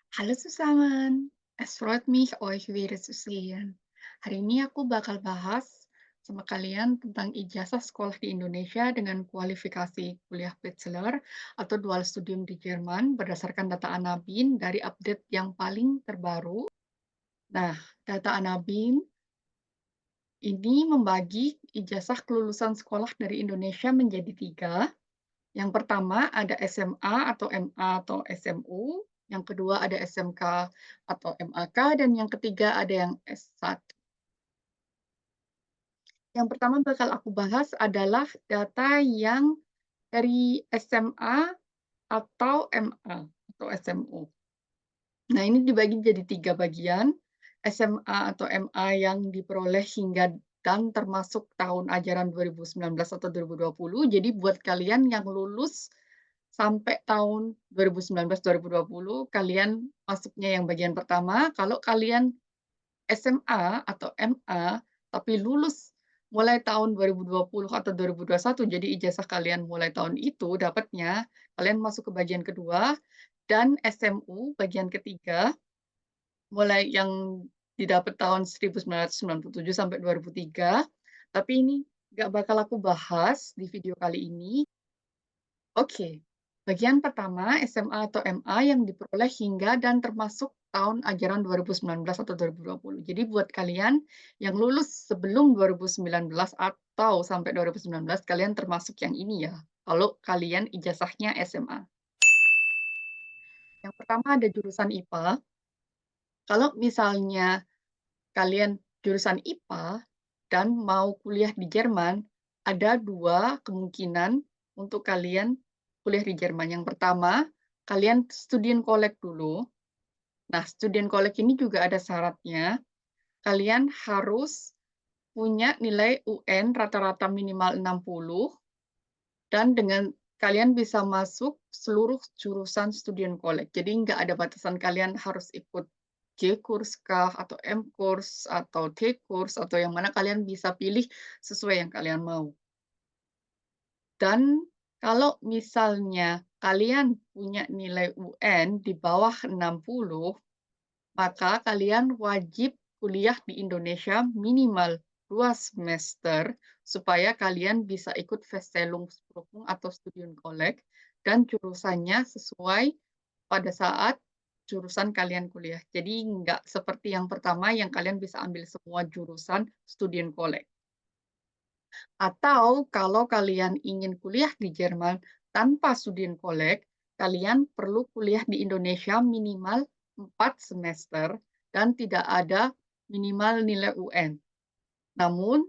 Halo zusammen, es freut mich, euch wieder zu sehen. Hari ini aku bakal bahas sama kalian tentang ijazah sekolah di Indonesia dengan kualifikasi kuliah bachelor atau dual studium di Jerman berdasarkan data Anabin dari update yang paling terbaru. Nah, data Anabin ini membagi ijazah kelulusan sekolah dari Indonesia menjadi tiga. Yang pertama ada SMA atau MA atau SMU, yang kedua ada SMK atau MAK, dan yang ketiga ada yang S1. Yang pertama bakal aku bahas adalah data yang dari SMA atau MA atau SMU. Nah, ini dibagi jadi tiga bagian. SMA atau MA yang diperoleh hingga dan termasuk tahun ajaran 2019 atau 2020. Jadi buat kalian yang lulus sampai tahun 2019-2020, kalian masuknya yang bagian pertama. Kalau kalian SMA atau MA, tapi lulus mulai tahun 2020 atau 2021, jadi ijazah kalian mulai tahun itu dapatnya, kalian masuk ke bagian kedua, dan SMU bagian ketiga, mulai yang didapat tahun 1997 sampai 2003, tapi ini nggak bakal aku bahas di video kali ini. Oke, bagian pertama SMA atau MA yang diperoleh hingga dan termasuk tahun ajaran 2019 atau 2020. Jadi buat kalian yang lulus sebelum 2019 atau sampai 2019, kalian termasuk yang ini ya. Kalau kalian ijazahnya SMA. Yang pertama ada jurusan IPA. Kalau misalnya kalian jurusan IPA dan mau kuliah di Jerman, ada dua kemungkinan untuk kalian kuliah di Jerman. Yang pertama, kalian Studienkolleg dulu. Nah, Studienkolleg ini juga ada syaratnya. Kalian harus punya nilai UN rata-rata minimal 60, dan dengan kalian bisa masuk seluruh jurusan Studienkolleg. Jadi nggak ada batasan kalian harus ikut G-Kurs kah, atau M-Kurs, atau T-Kurs, atau yang mana kalian bisa pilih sesuai yang kalian mau. Dan kalau misalnya kalian punya nilai UN di bawah 60, maka kalian wajib kuliah di Indonesia minimal 2 semester supaya kalian bisa ikut Verstellungsprüfung atau Studienkolleg dan jurusannya sesuai pada saat jurusan kalian kuliah. Jadi nggak seperti yang pertama yang kalian bisa ambil semua jurusan Studienkolleg. Atau kalau kalian ingin kuliah di Jerman tanpa Studienkolleg, kalian perlu kuliah di Indonesia minimal 4 semester dan tidak ada minimal nilai UN. Namun,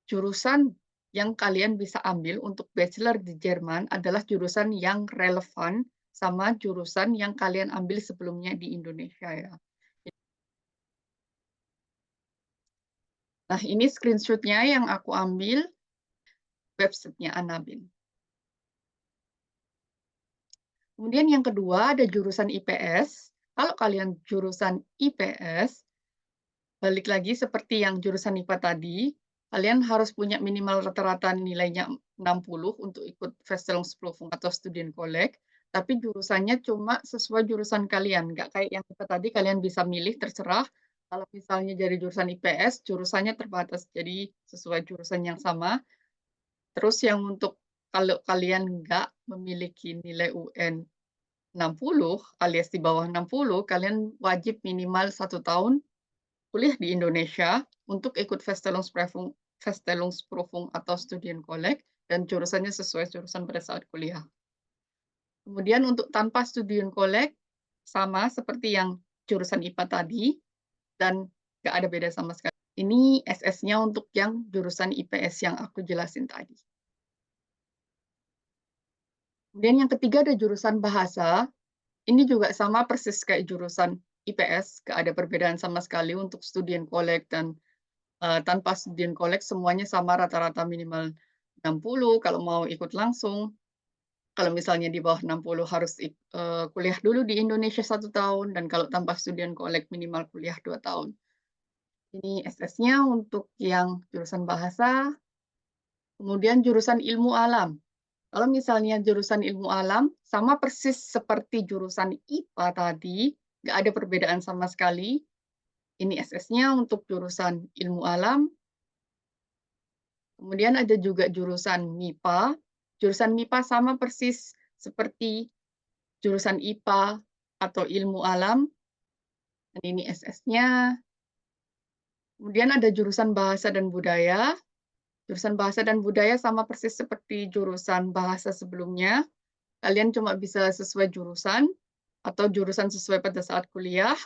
jurusan yang kalian bisa ambil untuk bachelor di Jerman adalah jurusan yang relevan sama jurusan yang kalian ambil sebelumnya di Indonesia ya. Nah, ini screenshot-nya yang aku ambil website-nya Anabin. Kemudian yang kedua ada jurusan IPS. Kalau kalian jurusan IPS, balik lagi seperti yang jurusan IPA tadi, kalian harus punya minimal rata-rata nilainya 60 untuk ikut Verstellungsprüfung atau Studienkolleg, tapi jurusannya cuma sesuai jurusan kalian. Nggak kayak yang IPA tadi, kalian bisa milih, terserah. Kalau misalnya dari jurusan IPS, jurusannya terbatas, jadi sesuai jurusan yang sama. Terus yang untuk kalau kalian nggak memiliki nilai UN 60 alias di bawah 60, kalian wajib minimal 1 tahun kuliah di Indonesia untuk ikut Verstellungsprüfung atau Studienkolleg dan jurusannya sesuai jurusan pada saat kuliah. Kemudian untuk tanpa Studienkolleg, sama seperti yang jurusan IPA tadi, dan nggak ada beda sama sekali. Ini SS-nya untuk yang jurusan IPS yang aku jelasin tadi. Kemudian yang ketiga ada jurusan bahasa. Ini juga sama persis kayak jurusan IPS, nggak ada perbedaan sama sekali untuk Studienkolleg dan tanpa Studienkolleg semuanya sama rata-rata minimal 60 kalau mau ikut langsung. Kalau misalnya di bawah 60 harus kuliah dulu di Indonesia 1 tahun, dan kalau tanpa Studienkolleg minimal kuliah 2 tahun. Ini SS-nya untuk yang jurusan bahasa. Kemudian jurusan ilmu alam. Kalau misalnya jurusan ilmu alam, sama persis seperti jurusan IPA tadi, nggak ada perbedaan sama sekali. Ini SS-nya untuk jurusan ilmu alam, kemudian ada juga jurusan MIPA. Jurusan MIPA sama persis seperti jurusan IPA atau ilmu alam, dan ini SS-nya. Kemudian ada jurusan bahasa dan budaya. Jurusan bahasa dan budaya sama persis seperti jurusan bahasa sebelumnya. Kalian cuma bisa sesuai jurusan atau jurusan sesuai pada saat kuliah.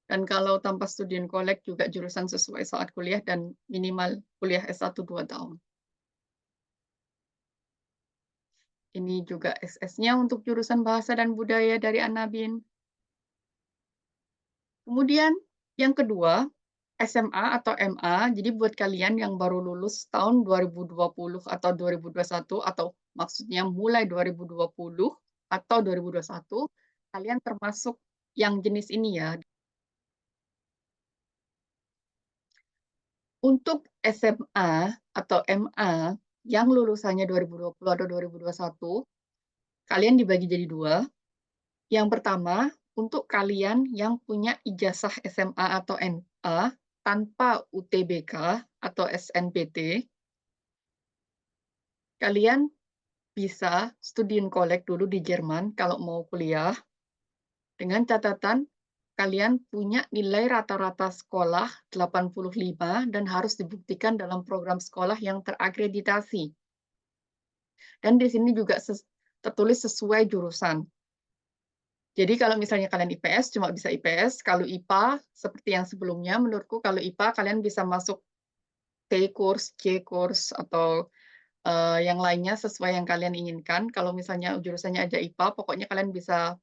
Dan kalau tanpa student collect juga jurusan sesuai saat kuliah dan minimal kuliah S1 2 tahun. Ini juga SS-nya untuk jurusan bahasa dan budaya dari Anabin. Kemudian yang kedua, SMA atau MA. Jadi buat kalian yang baru lulus tahun 2020 atau 2021 atau maksudnya mulai 2020 atau 2021, kalian termasuk yang jenis ini ya. Untuk SMA atau MA yang lulusannya 2020 atau 2021, kalian dibagi jadi dua. Yang pertama, untuk kalian yang punya ijazah SMA atau MA tanpa UTBK atau SNPT, kalian bisa student collect dulu di Jerman kalau mau kuliah, dengan catatan kalian punya nilai rata-rata sekolah 85 dan harus dibuktikan dalam program sekolah yang terakreditasi. Dan di sini juga tertulis sesuai jurusan. Jadi kalau misalnya kalian IPS, cuma bisa IPS. Kalau IPA, seperti yang sebelumnya, menurutku kalau IPA kalian bisa masuk T course, C course, atau yang lainnya sesuai yang kalian inginkan. Kalau misalnya jurusannya aja IPA, pokoknya kalian bisa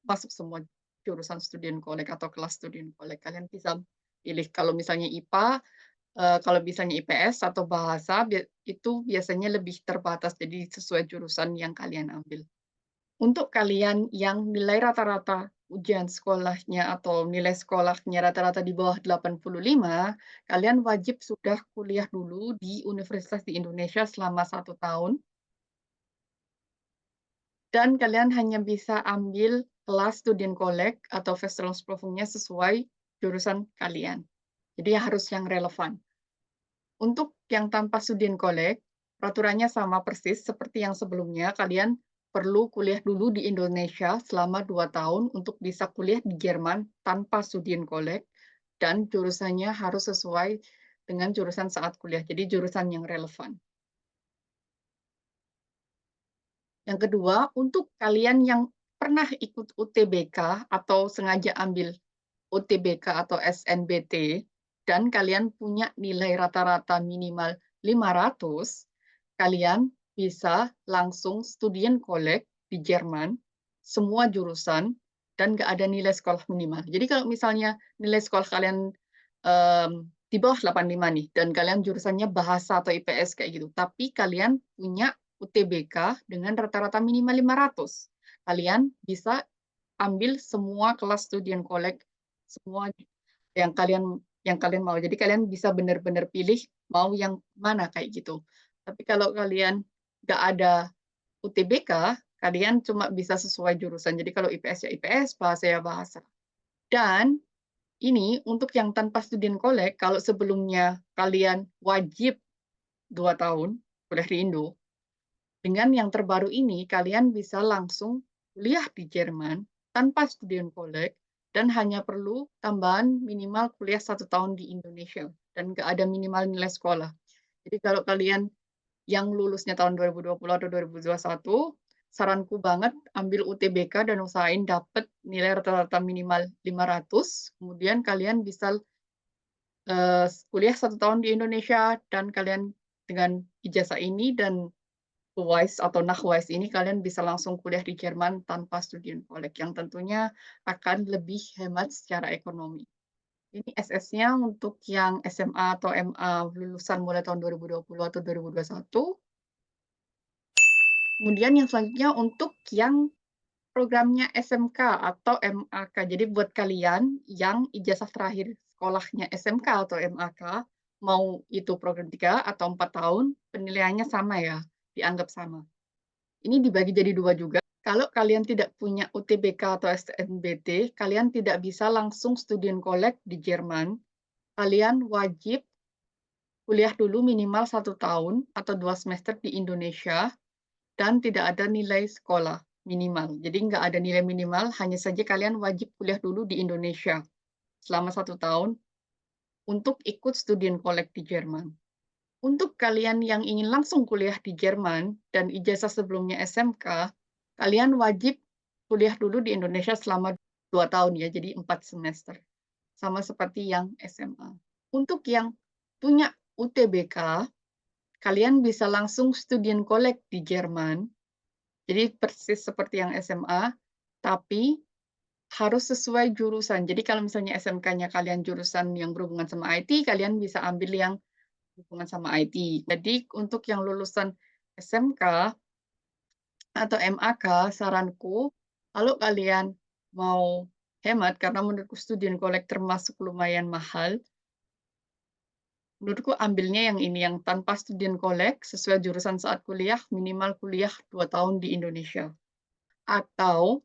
masuk semua jurusan student collect atau kelas student collect. Kalian bisa pilih. Kalau misalnya IPA, kalau misalnya IPS atau bahasa, itu biasanya lebih terbatas, jadi sesuai jurusan yang kalian ambil. Untuk kalian yang nilai rata-rata ujian sekolahnya atau nilai sekolahnya rata-rata di bawah 85, kalian wajib sudah kuliah dulu di universitas di Indonesia selama 1 tahun. Dan kalian hanya bisa ambil kelas student collect atau Verstellungsprüfungnya sesuai jurusan kalian. Jadi harus yang relevan. Untuk yang tanpa student collect, peraturannya sama persis seperti yang sebelumnya. Kalian perlu kuliah dulu di Indonesia selama 2 tahun untuk bisa kuliah di Jerman tanpa student collect, dan jurusannya harus sesuai dengan jurusan saat kuliah, jadi jurusan yang relevan. Yang kedua, untuk kalian yang pernah ikut UTBK atau sengaja ambil UTBK atau SNBT, dan kalian punya nilai rata-rata minimal 500, kalian bisa langsung student collect di Jerman, semua jurusan, dan nggak ada nilai sekolah minimal. Jadi kalau misalnya nilai sekolah kalian di bawah 85 nih, dan kalian jurusannya bahasa atau IPS kayak gitu, tapi kalian punya UTBK dengan rata-rata minimal 500, kalian bisa ambil semua kelas student collect, semua yang kalian mau. Jadi kalian bisa benar-benar pilih mau yang mana kayak gitu. Tapi kalau kalian nggak ada UTBK, kalian cuma bisa sesuai jurusan. Jadi kalau IPS ya IPS, bahasa ya bahasa. Dan ini untuk yang tanpa student collect, kalau sebelumnya kalian wajib 2 tahun kuliah di Indo, dengan yang terbaru ini kalian bisa langsung kuliah di Jerman tanpa student collect dan hanya perlu tambahan minimal kuliah 1 tahun di Indonesia dan nggak ada minimal nilai sekolah. Jadi kalau kalian yang lulusnya tahun 2020 atau 2021, saranku banget ambil UTBK dan usahain dapat nilai rata-rata minimal 500, kemudian kalian bisa kuliah 1 tahun di Indonesia, dan kalian dengan ijazah ini dan Wise atau Nachweis ini kalian bisa langsung kuliah di Jerman tanpa student collect, yang tentunya akan lebih hemat secara ekonomi. Ini SS-nya untuk yang SMA atau MA lulusan mulai tahun 2020 atau 2021. Kemudian yang selanjutnya untuk yang programnya SMK atau MAK. Jadi buat kalian yang ijazah terakhir sekolahnya SMK atau MAK, mau itu program 3 atau 4 tahun, penilaiannya sama ya, dianggap sama. Ini dibagi jadi 2 juga. Kalau kalian tidak punya UTBK atau SNBT, kalian tidak bisa langsung Studienkolleg di Jerman. Kalian wajib kuliah dulu minimal 1 tahun atau 2 semester di Indonesia dan tidak ada nilai sekolah minimal. Jadi nggak ada nilai minimal, hanya saja kalian wajib kuliah dulu di Indonesia selama 1 tahun untuk ikut Studienkolleg di Jerman. Untuk kalian yang ingin langsung kuliah di Jerman dan ijazah sebelumnya SMK, kalian wajib kuliah dulu di Indonesia selama 2 tahun ya, jadi 4 semester. Sama seperti yang SMA. Untuk yang punya UTBK, kalian bisa langsung Studienkolleg di Jerman. Jadi persis seperti yang SMA, tapi harus sesuai jurusan. Jadi kalau misalnya SMK-nya kalian jurusan yang berhubungan sama IT, kalian bisa ambil yang hubungan sama IT. Jadi untuk yang lulusan SMK atau MAK, saranku, kalau kalian mau hemat, karena menurutku Studienkolleg termasuk lumayan mahal, menurutku ambilnya yang ini, yang tanpa Studienkolleg, sesuai jurusan saat kuliah, minimal kuliah 2 tahun di Indonesia. Atau,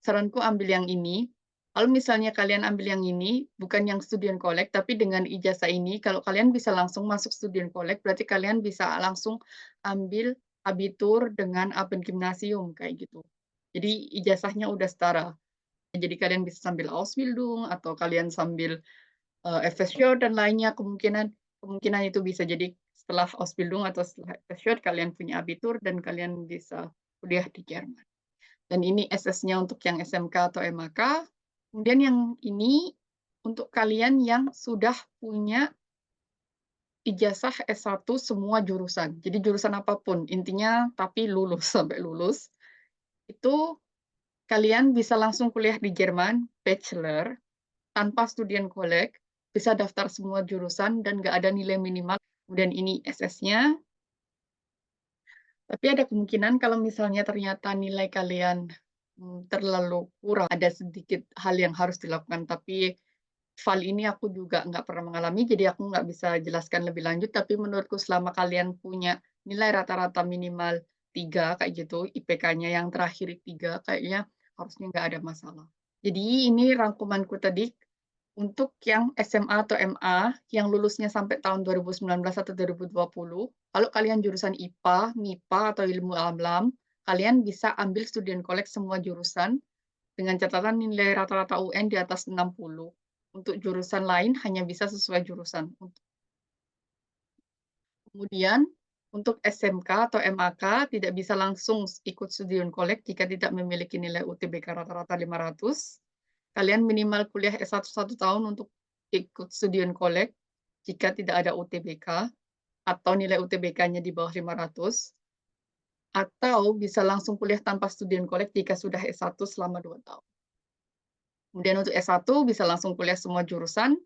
saranku ambil yang ini, kalau misalnya kalian ambil yang ini, bukan yang Studienkolleg, tapi dengan ijazah ini, kalau kalian bisa langsung masuk Studienkolleg, berarti kalian bisa langsung ambil abitur dengan Abendgymnasium, kayak gitu. Jadi ijazahnya udah setara. Jadi kalian bisa sambil Ausbildung, atau kalian sambil FSJ dan lainnya, kemungkinan itu bisa. Jadi setelah Ausbildung atau setelah FSJ, kalian punya abitur dan kalian bisa kuliah di Jerman. Dan ini SS-nya untuk yang SMK atau MAK. Kemudian yang ini untuk kalian yang sudah punya ijazah S1 semua jurusan. Jadi jurusan apapun, intinya tapi lulus sampai lulus. Itu kalian bisa langsung kuliah di Jerman, bachelor, tanpa Studienkolleg, bisa daftar semua jurusan dan nggak ada nilai minimal. Kemudian ini SS-nya. Tapi ada kemungkinan kalau misalnya ternyata nilai kalian terlalu kurang, ada sedikit hal yang harus dilakukan. Tapi hal ini aku juga nggak pernah mengalami, jadi aku nggak bisa jelaskan lebih lanjut. Tapi menurutku selama kalian punya nilai rata-rata minimal 3, kayak gitu, IPK-nya yang terakhir 3, kayaknya harusnya nggak ada masalah. Jadi ini rangkumanku tadi untuk yang SMA atau MA yang lulusnya sampai tahun 2019 atau 2020, kalau kalian jurusan IPA, MIPA, atau ilmu alam, kalian bisa ambil Studienkolleg semua jurusan dengan catatan nilai rata-rata UN di atas 60. Untuk jurusan lain hanya bisa sesuai jurusan. Kemudian untuk SMK atau MAK tidak bisa langsung ikut Studienkolleg jika tidak memiliki nilai UTBK rata-rata 500. Kalian minimal kuliah S1 1 tahun untuk ikut Studienkolleg jika tidak ada UTBK atau nilai UTBK-nya di bawah 500, atau bisa langsung kuliah tanpa Studienkolleg jika sudah S1 selama 2 tahun. Kemudian untuk S1 bisa langsung kuliah semua jurusan,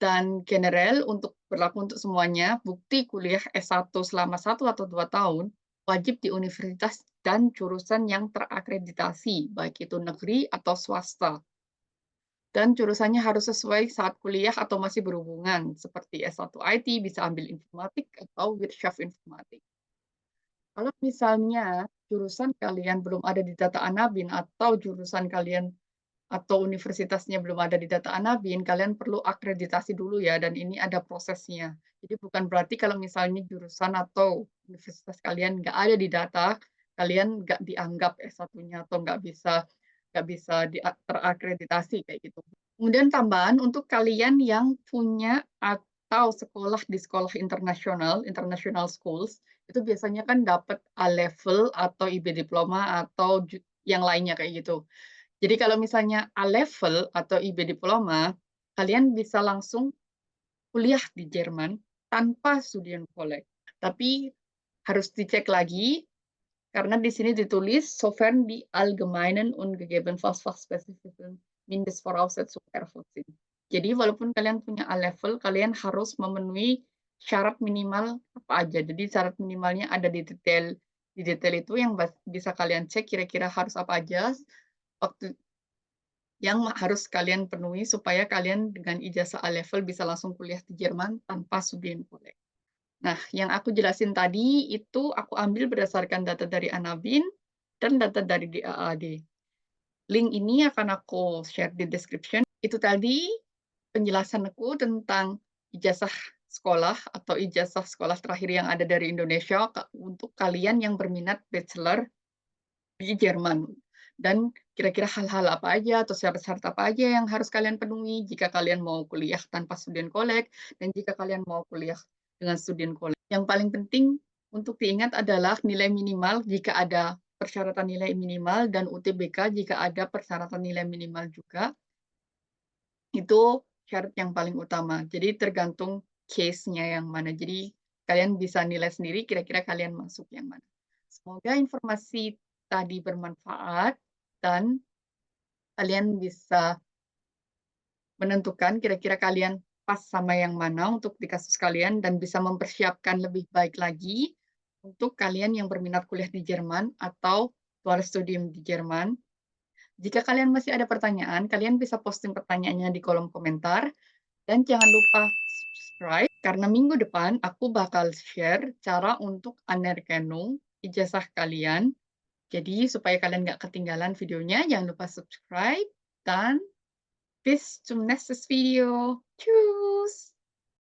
dan general untuk berlaku untuk semuanya, bukti kuliah S1 selama 1 atau 2 tahun wajib di universitas dan jurusan yang terakreditasi, baik itu negeri atau swasta. Dan jurusannya harus sesuai saat kuliah atau masih berhubungan, seperti S1 IT bisa ambil informatik atau Wirtschaft Informatik. Kalau misalnya jurusan kalian belum ada di data Anabin atau jurusan kalian atau universitasnya belum ada di data Anabin, kalian perlu akreditasi dulu ya, dan ini ada prosesnya. Jadi bukan berarti kalau misalnya jurusan atau universitas kalian nggak ada di data, kalian nggak dianggap S1-nya atau nggak bisa terakreditasi kayak gitu. Kemudian tambahan untuk kalian yang punya atau sekolah di sekolah internasional, international schools, itu biasanya kan dapat A level atau IB diploma atau yang lainnya kayak gitu. Jadi kalau misalnya A level atau IB diploma, kalian bisa langsung kuliah di Jerman tanpa Studienkolleg. Tapi harus dicek lagi karena di sini ditulis sofern die allgemeinen und gegebenenfalls fachspezifischen Mindestvoraussetzungen erfüllt sind. Jadi walaupun kalian punya A level, kalian harus memenuhi syarat minimal apa aja. Jadi syarat minimalnya ada di detail. Di detail itu yang bisa kalian cek kira-kira harus apa aja waktu yang harus kalian penuhi supaya kalian dengan ijazah A level bisa langsung kuliah di Jerman tanpa Studienkolleg. Nah, yang aku jelasin tadi itu aku ambil berdasarkan data dari Anabin. dan data dari DAAD. Link ini akan aku share di description. Itu tadi penjelasan aku tentang ijazah sekolah atau ijazah sekolah terakhir yang ada dari Indonesia untuk kalian yang berminat bachelor di Jerman. Dan kira-kira hal-hal apa aja atau syarat-syarat apa aja yang harus kalian penuhi jika kalian mau kuliah tanpa student collect dan jika kalian mau kuliah dengan student collect. Yang paling penting untuk diingat adalah nilai minimal jika ada persyaratan nilai minimal dan UTBK jika ada persyaratan nilai minimal juga. Itu syarat yang paling utama. Jadi tergantung case-nya yang mana. Jadi kalian bisa nilai sendiri kira-kira kalian masuk yang mana. Semoga informasi tadi bermanfaat dan kalian bisa menentukan kira-kira kalian pas sama yang mana untuk di kasus kalian dan bisa mempersiapkan lebih baik lagi untuk kalian yang berminat kuliah di Jerman atau luar studium di Jerman. Jika kalian masih ada pertanyaan, kalian bisa posting pertanyaannya di kolom komentar dan jangan lupa subscribe karena minggu depan aku bakal share cara untuk anerkennung ijazah kalian. Jadi supaya kalian nggak ketinggalan videonya, jangan lupa subscribe dan bis zum nächstes Video. Tschüss.